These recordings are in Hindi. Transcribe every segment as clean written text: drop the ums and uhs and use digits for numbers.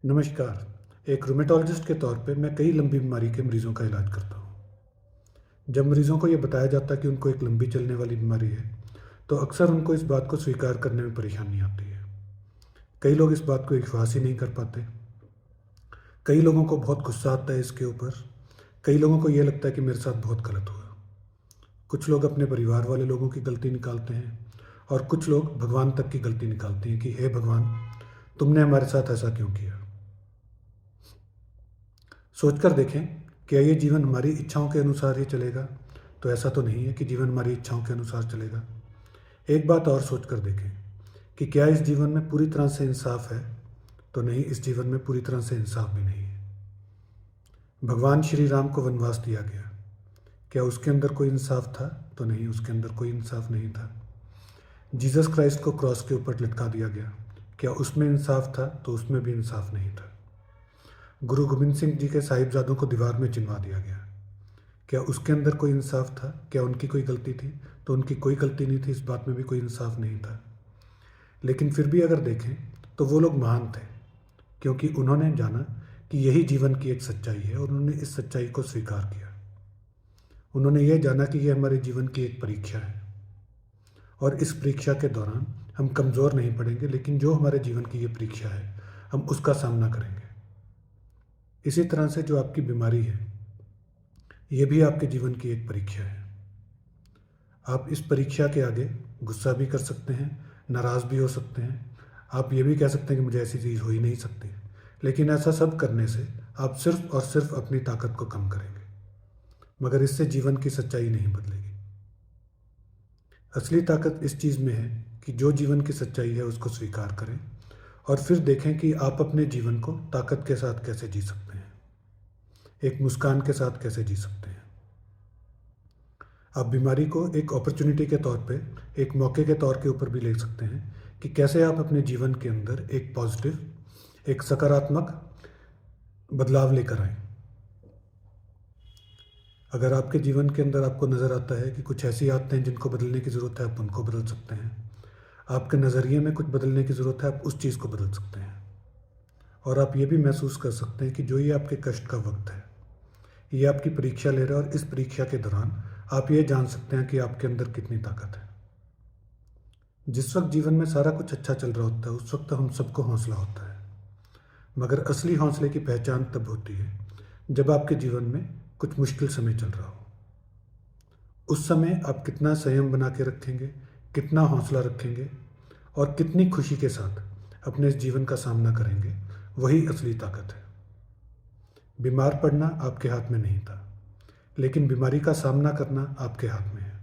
नमस्कार। एक रूमेटोलॉजिस्ट के तौर पे मैं कई लंबी बीमारी के मरीज़ों का इलाज करता हूँ। जब मरीज़ों को ये बताया जाता है कि उनको एक लंबी चलने वाली बीमारी है, तो अक्सर उनको इस बात को स्वीकार करने में परेशानी आती है। कई लोग इस बात को विश्वास ही नहीं कर पाते। कई लोगों को बहुत गुस्सा आता है इसके ऊपर। कई लोगों को ये लगता है कि मेरे साथ बहुत गलत हुआ। कुछ लोग अपने परिवार वाले लोगों की गलती निकालते हैं और कुछ लोग भगवान तक की गलती निकालते हैं कि हे भगवान, तुमने हमारे साथ ऐसा क्यों किया। सोचकर देखें, क्या ये जीवन हमारी इच्छाओं के अनुसार ही चलेगा? तो ऐसा तो नहीं है कि जीवन हमारी इच्छाओं के अनुसार चलेगा। एक बात और सोचकर देखें कि क्या इस जीवन में पूरी तरह से इंसाफ है? तो नहीं, इस जीवन में पूरी तरह से इंसाफ भी नहीं है। भगवान श्री राम को वनवास दिया गया, क्या उसके अंदर कोई इंसाफ था? तो नहीं, उसके अंदर कोई इंसाफ नहीं था। जीसस क्राइस्ट को क्रॉस के ऊपर लटका दिया गया, क्या उसमें इंसाफ था? तो उसमें भी इंसाफ नहीं था। गुरु गोबिंद सिंह जी के साहिबजादों को दीवार में चिनवा दिया गया, क्या उसके अंदर कोई इंसाफ था? क्या उनकी कोई गलती थी? तो उनकी कोई गलती नहीं थी, इस बात में भी कोई इंसाफ नहीं था। लेकिन फिर भी अगर देखें तो वो लोग महान थे, क्योंकि उन्होंने जाना कि यही जीवन की एक सच्चाई है और उन्होंने इस सच्चाई को स्वीकार किया। उन्होंने ये जाना कि यह हमारे जीवन की एक परीक्षा है और इस परीक्षा के दौरान हम कमज़ोर नहीं पड़ेंगे, लेकिन जो हमारे जीवन की ये परीक्षा है हम उसका सामना करेंगे। इसी तरह से जो आपकी बीमारी है, ये भी आपके जीवन की एक परीक्षा है। आप इस परीक्षा के आगे गुस्सा भी कर सकते हैं, नाराज़ भी हो सकते हैं। आप ये भी कह सकते हैं कि मुझे ऐसी चीज़ हो ही नहीं सकती। लेकिन ऐसा सब करने से आप सिर्फ और सिर्फ अपनी ताकत को कम करेंगे, मगर इससे जीवन की सच्चाई नहीं बदलेगी। असली ताकत इस चीज़ में है कि जो जीवन की सच्चाई है उसको स्वीकार करें और फिर देखें कि आप अपने जीवन को ताकत के साथ कैसे जी सकते हैं, एक मुस्कान के साथ कैसे जी सकते हैं। आप बीमारी को एक अपॉर्चुनिटी के तौर पे, एक मौके के तौर के ऊपर भी ले सकते हैं कि कैसे आप अपने जीवन के अंदर एक पॉजिटिव, एक सकारात्मक बदलाव लेकर आएँ। अगर आपके जीवन के अंदर आपको नज़र आता है कि कुछ ऐसी आदतें हैं जिनको बदलने की ज़रूरत है, आप उनको बदल सकते हैं। आपके नज़रिए में कुछ बदलने की ज़रूरत है, आप उस चीज़ को बदल सकते हैं। और आप ये भी महसूस कर सकते हैं कि जो ये आपके कष्ट का वक्त है, ये आपकी परीक्षा ले रहा है और इस परीक्षा के दौरान आप ये जान सकते हैं कि आपके अंदर कितनी ताकत है। जिस वक्त जीवन में सारा कुछ अच्छा चल रहा होता है उस वक्त हम सबको हौसला होता है, मगर असली हौसले की पहचान तब होती है जब आपके जीवन में कुछ मुश्किल समय चल रहा हो। उस समय आप कितना संयम बना के रखेंगे, कितना हौसला रखेंगे और कितनी खुशी के साथ अपने इस जीवन का सामना करेंगे, वही असली ताकत है। बीमार पड़ना आपके हाथ में नहीं था, लेकिन बीमारी का सामना करना आपके हाथ में है।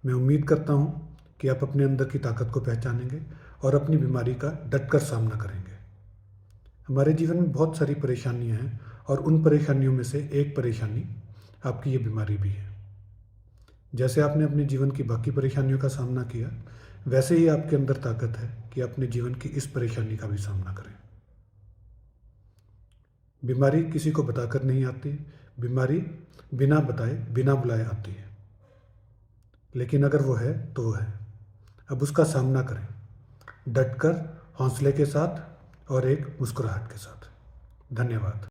मैं उम्मीद करता हूँ कि आप अपने अंदर की ताकत को पहचानेंगे और अपनी बीमारी का डटकर सामना करेंगे। हमारे जीवन में बहुत सारी परेशानियाँ हैं और उन परेशानियों में से एक परेशानी आपकी ये बीमारी भी है। जैसे आपने अपने जीवन की बाकी परेशानियों का सामना किया, वैसे ही आपके अंदर ताकत है कि अपने जीवन की इस परेशानी का भी सामना करें। बीमारी किसी को बताकर नहीं आती, बीमारी बिना बताए, बिना बुलाए आती है। लेकिन अगर वो है तो वो है। अब उसका सामना करें, डटकर, हौसले के साथ और एक मुस्कुराहट के साथ। धन्यवाद।